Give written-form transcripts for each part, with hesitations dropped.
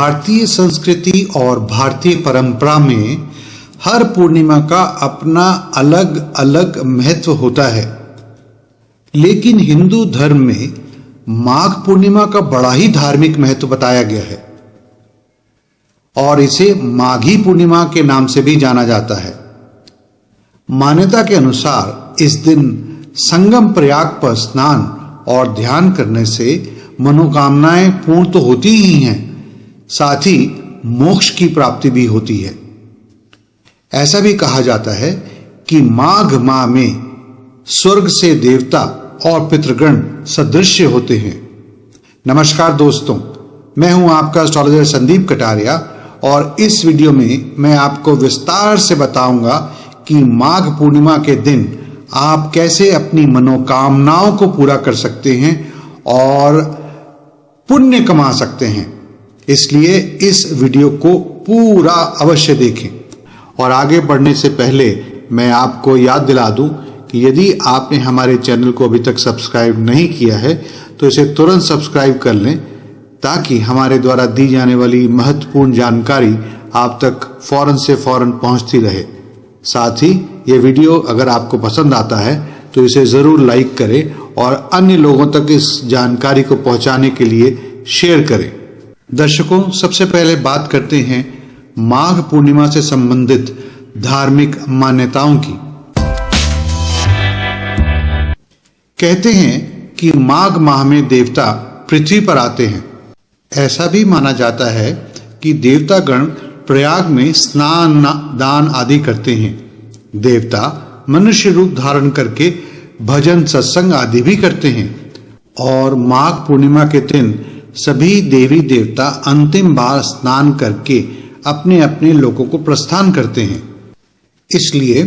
भारतीय संस्कृति और भारतीय परंपरा में हर पूर्णिमा का अपना अलग अलग महत्व होता है, लेकिन हिंदू धर्म में माघ पूर्णिमा का बड़ा ही धार्मिक महत्व बताया गया है और इसे माघी पूर्णिमा के नाम से भी जाना जाता है। मान्यता के अनुसार इस दिन संगम प्रयाग पर स्नान और ध्यान करने से मनोकामनाएं पूर्ण तो होती ही हैं, साथ ही मोक्ष की प्राप्ति भी होती है। ऐसा भी कहा जाता है कि माघ माह में स्वर्ग से देवता और पितृगण सदृश्य होते हैं। नमस्कार दोस्तों, मैं हूं आपका एस्ट्रोलॉजर संदीप कटारिया और इस वीडियो में मैं आपको विस्तार से बताऊंगा कि माघ पूर्णिमा के दिन आप कैसे अपनी मनोकामनाओं को पूरा कर सकते हैं और पुण्य कमा सकते हैं। इसलिए इस वीडियो को पूरा अवश्य देखें। और आगे बढ़ने से पहले मैं आपको याद दिला दूं कि यदि आपने हमारे चैनल को अभी तक सब्सक्राइब नहीं किया है तो इसे तुरंत सब्सक्राइब कर लें, ताकि हमारे द्वारा दी जाने वाली महत्वपूर्ण जानकारी आप तक फौरन से फौरन पहुंचती रहे। साथ ही ये वीडियो अगर आपको पसंद आता है तो इसे जरूर लाइक करें और अन्य लोगों तक इस जानकारी को पहुंचाने के लिए शेयर करें। दर्शकों, सबसे पहले बात करते हैं माघ पूर्णिमा से संबंधित धार्मिक मान्यताओं की। कहते हैं कि माघ माह में देवता पृथ्वी पर आते हैं। ऐसा भी माना जाता है कि देवतागण प्रयाग में स्नान दान आदि करते हैं। देवता मनुष्य रूप धारण करके भजन सत्संग आदि भी करते हैं और माघ पूर्णिमा के दिन सभी देवी देवता अंतिम बार स्नान करके अपने अपने लोकों को प्रस्थान करते हैं। इसलिए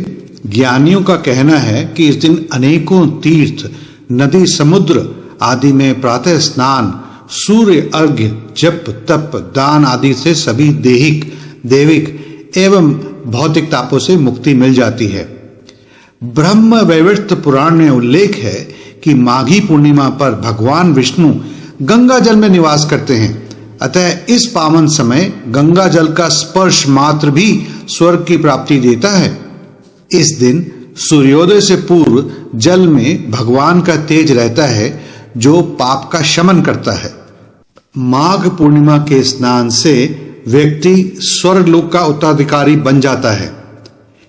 ज्ञानियों का कहना है कि इस दिन अनेकों तीर्थ, नदी, समुद्र आदि में प्रातः स्नान, सूर्य अर्घ्य, जप, तप, दान आदि से सभी देहिक, देविक एवं भौतिक तापों से मुक्ति मिल जाती है। ब्रह्म वैवर्त पुराण में उल्लेख है कि माघी पूर्णिमा पर भगवान विष्णु गंगा जल में निवास करते हैं। अतः इस पावन समय गंगा जल का स्पर्श मात्र भी स्वर्ग की प्राप्ति देता है। इस दिन सूर्योदय से पूर्व जल में भगवान का तेज रहता है जो पाप का शमन करता है। माघ पूर्णिमा के स्नान से व्यक्ति स्वर्गलोक का उत्तराधिकारी बन जाता है।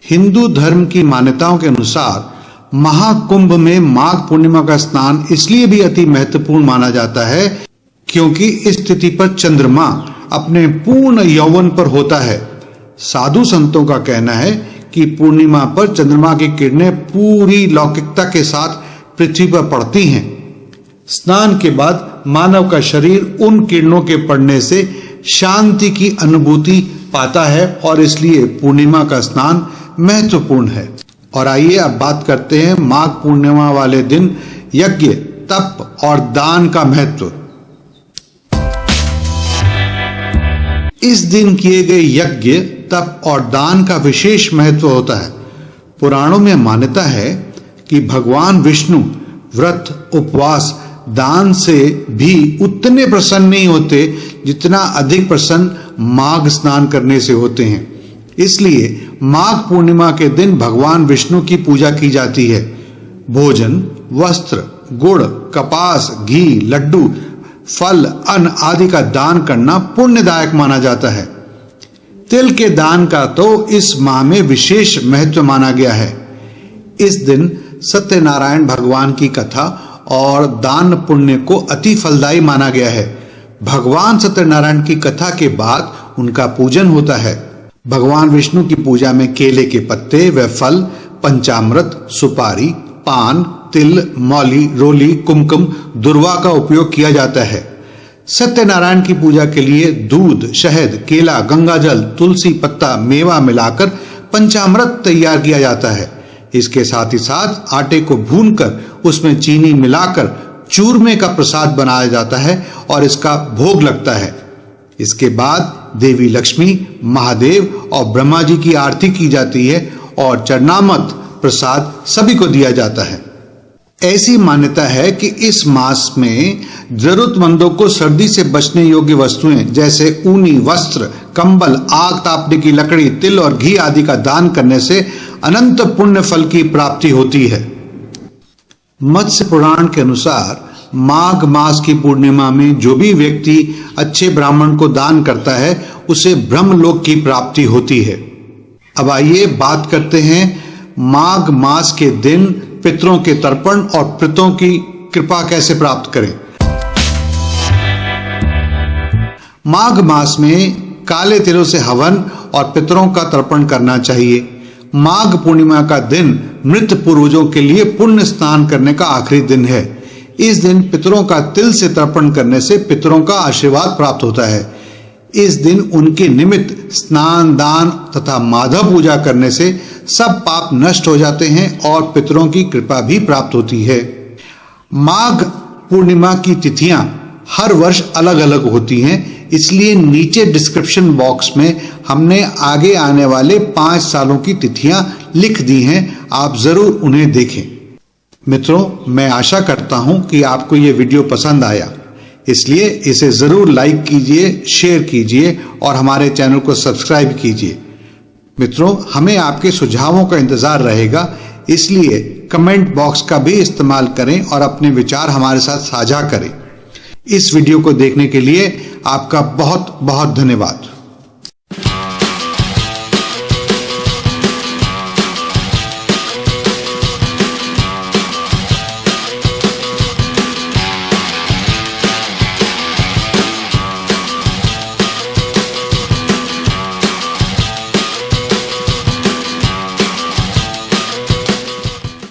हिंदू धर्म की मान्यताओं के अनुसार महाकुंभ में माघ पूर्णिमा का स्नान इसलिए भी अति महत्वपूर्ण माना जाता है क्योंकि इस तिथि पर चंद्रमा अपने पूर्ण यौवन पर होता है। साधु संतों का कहना है कि पूर्णिमा पर चंद्रमा की किरणें पूरी लौकिकता के साथ पृथ्वी पर पड़ती हैं। स्नान के बाद मानव का शरीर उन किरणों के पड़ने से शांति की अनुभूति पाता है और इसलिए पूर्णिमा का स्नान महत्वपूर्ण है। और आइए अब बात करते हैं माघ पूर्णिमा वाले दिन यज्ञ, तप और दान का महत्व। इस दिन किए गए यज्ञ, तप और दान का विशेष महत्व होता है। पुराणों में मान्यता है कि भगवान विष्णु व्रत, उपवास, दान से भी उतने प्रसन्न नहीं होते जितना अधिक प्रसन्न माघ स्नान करने से होते हैं। इसलिए माघ पूर्णिमा के दिन भगवान विष्णु की पूजा की जाती है। भोजन, वस्त्र, गुड़, कपास, घी, लड्डू, फल, अन्न आदि का दान करना पुण्यदायक माना जाता है। तिल के दान का तो इस माह में विशेष महत्व माना गया है। इस दिन सत्यनारायण भगवान की कथा और दान पुण्य को अति फलदायी माना गया है। भगवान सत्यनारायण की कथा के बाद उनका पूजन होता है। भगवान विष्णु की पूजा में केले के पत्ते व फल, पंचामृत, सुपारी, पान, तिल, मौली, रोली, कुमकुम, दुर्वा का उपयोग किया जाता है। सत्यनारायण की पूजा के लिए दूध, शहद, केला, गंगाजल, तुलसी पत्ता, मेवा मिलाकर पंचामृत तैयार किया जाता है। इसके साथ ही साथ आटे को भूनकर उसमें चीनी मिलाकर चूरमे का प्रसाद बनाया जाता है और इसका भोग लगता है। इसके बाद देवी लक्ष्मी, महादेव और ब्रह्मा जी की आरती की जाती है और चरणामृत प्रसाद सभी को दिया जाता है। ऐसी मान्यता है कि इस मास में जरूरतमंदों को सर्दी से बचने योग्य वस्तुएं जैसे ऊनी वस्त्र, कंबल, आग तापने की लकड़ी, तिल और घी आदि का दान करने से अनंत पुण्य फल की प्राप्ति होती है। मत्स्य पुराण के अनुसार माघ मास की पूर्णिमा में जो भी व्यक्ति अच्छे ब्राह्मण को दान करता है उसे ब्रह्मलोक की प्राप्ति होती है। अब आइए बात करते हैं माघ मास के दिन पितरों के तर्पण और पितरों की कृपा कैसे प्राप्त करें। माघ मास में काले तिलों से हवन और पितरों का तर्पण करना चाहिए। माघ पूर्णिमा का दिन मृत पूर्वजों के लिए पुण्य स्नान करने का आखिरी दिन है। इस दिन पितरों का तिल से तर्पण करने से पितरों का आशीर्वाद प्राप्त होता है। इस दिन उनके निमित्त स्नान, दान तथा माधव पूजा करने से सब पाप नष्ट हो जाते हैं और पितरों की कृपा भी प्राप्त होती है। माघ पूर्णिमा की तिथियां हर वर्ष अलग अलग होती हैं, इसलिए नीचे डिस्क्रिप्शन बॉक्स में हमने आगे आने वाले 5 सालों की तिथियां लिख दी हैं, आप जरूर उन्हें देखें। मित्रों, मैं आशा करता हूं कि आपको ये वीडियो पसंद आया, इसलिए इसे जरूर लाइक कीजिए, शेयर कीजिए और हमारे चैनल को सब्सक्राइब कीजिए। मित्रों, हमें आपके सुझावों का इंतजार रहेगा, इसलिए कमेंट बॉक्स का भी इस्तेमाल करें और अपने विचार हमारे साथ साझा करें। इस वीडियो को देखने के लिए आपका बहुत बहुत धन्यवाद।